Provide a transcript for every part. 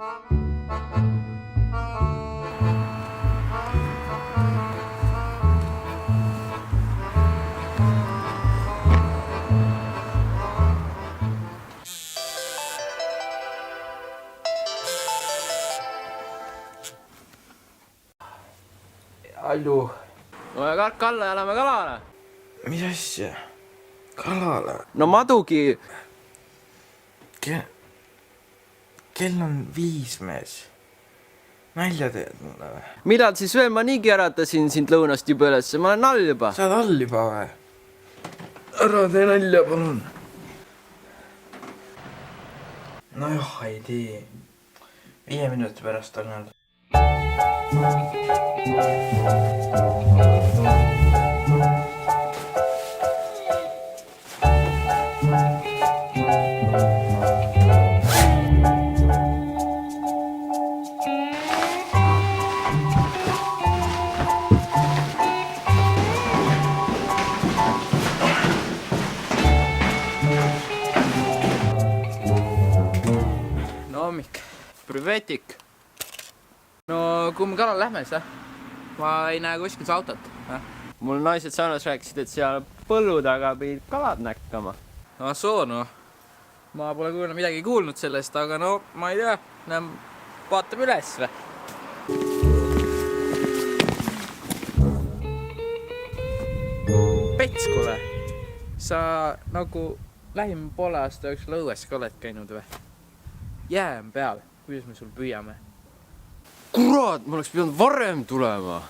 Allu. No ja kark alla ja lähme kalale. Mis asja? Kalale? No madugi. Kell on 5, mees. Nalja teed mulle või? Millal siis veel? Ma niigi äratasin sind lõunast juba üles. Ma olen all juba. Sa oled all juba või? Ära tee nalja, palun. No joh, ei tee. 5 minuti pärast on all. No hommik. Privetik. No kui me kalal lähme siis, ma ei näe kuskil see autot. Mul naised saunas rääkisid, et seal põllu taga pidid kalad näkkama. No soo, noh. Ma pole midagi kuulnud sellest, aga no ma ei tea. Vaatame üles või. Pets, kuule. Sa nagu lähima poole aasta jooksul õues ka oled käinud või? Jää on peal. Kuidas me sul püüame? Kurat, ma oleks pidanud varem tulema.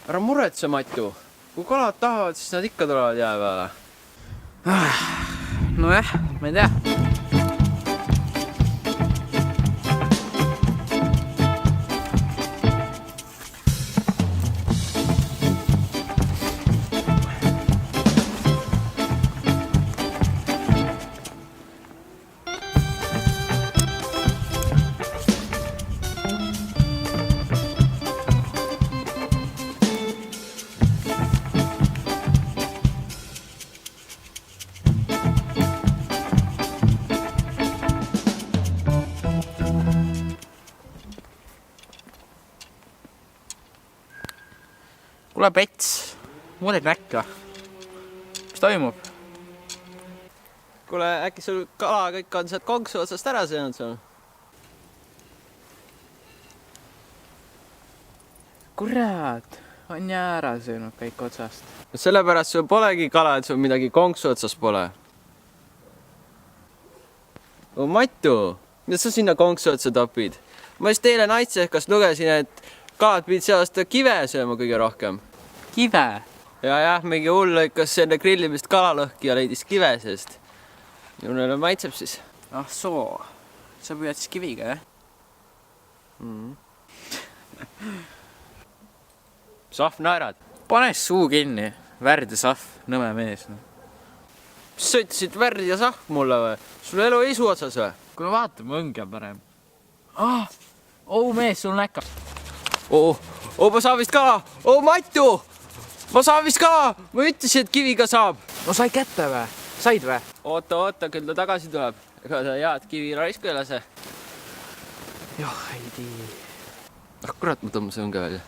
Ära muretse, Matu. Kui kalad tahavad, siis nad ikka tulevad jää peale. Nojah, ma ei tea. Kuule, Pets, mulle ei näkka. Mis toimub? Kuule, äkki sul kala kõik on sealt konksu otsast ära söönud sul? Kurat, on jää ära söönud kõik otsast. Sellepärast sul polegi kala, et sul midagi konksu otsas pole. Oh, Matu, mida sa sinna konksu otsa topid? Ma just eile naitsehkas lugesin, et kalad pidid sellest kive sööma kõige rohkem. Kive? Jah, mingi hull lõikas selle grillimist kalalõhki ja leidis kive sest. Junele maitseb siis. Ah soo, sa püüad siis kiviga, jah? Sahv naerad. Pane suu kinni, värd ja sahv, nõme mees. Mis sa ütlesid värd ja sahv mulle või? Sul elu isu otsas või? Kuule vaata, mu õng on parem. Mees, sul näkka. Ma saan vist kala. Matu! Ma saan vist kala. Ma ütlesin, et kiviga saab. No sai kätte või? Said või? Oota, küll ta tagasi tuleb. Ega ta head kivi raisku ei lase. Joh, ei tii. Kurat, ma tõmbasin õnge välja.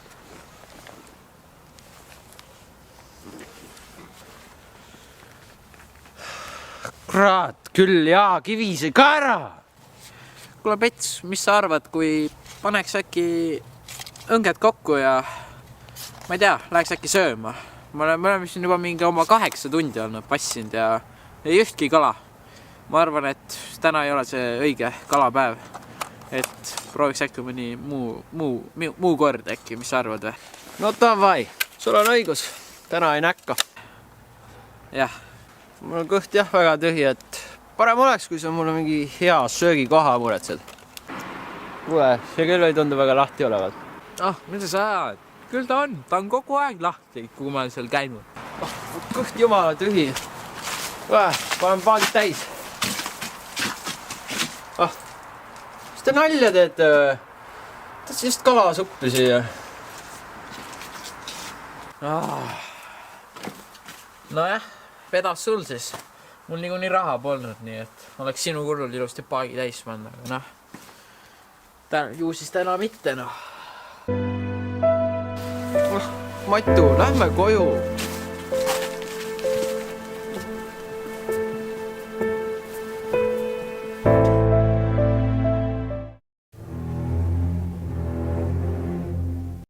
Kurat, küll jaa, kivi sai ka ära. Kuule, Pets, mis sa arvad, kui paneks äkki õnged kokku ja ma ei tea, läheks äkki sööma. Me oleme siin juba mingi oma 8 tundi olnud passinud ja ei ühtki kala. Ma arvan, et täna ei ole see õige kalapäev. Et prooviks äkki mõni muu kord äkki, mis sa arvad või? No davai, sul on õigus. Täna ei näkka. Jah, mul on kõht jah väga tühi, et parem oleks, kui sa mulle mingi hea söögikoha muretsed. Kuule, see küll ei tundu väga lahti olevat. Mida sa ajad? Küll ta on kogu aeg lahti, kui ma olen seal käinud. Kõht jumala tühi. Panen paadid täis. Mis te nalja teete? Tahtsin just kalasuppi siia. Nojah, vedas sul siis. Mul niikuinii raha polnud, nii et oleks sinu kullul ilusti paagi täis panna, aga noh. ju siis täna mitte noh. Matu, lähme koju.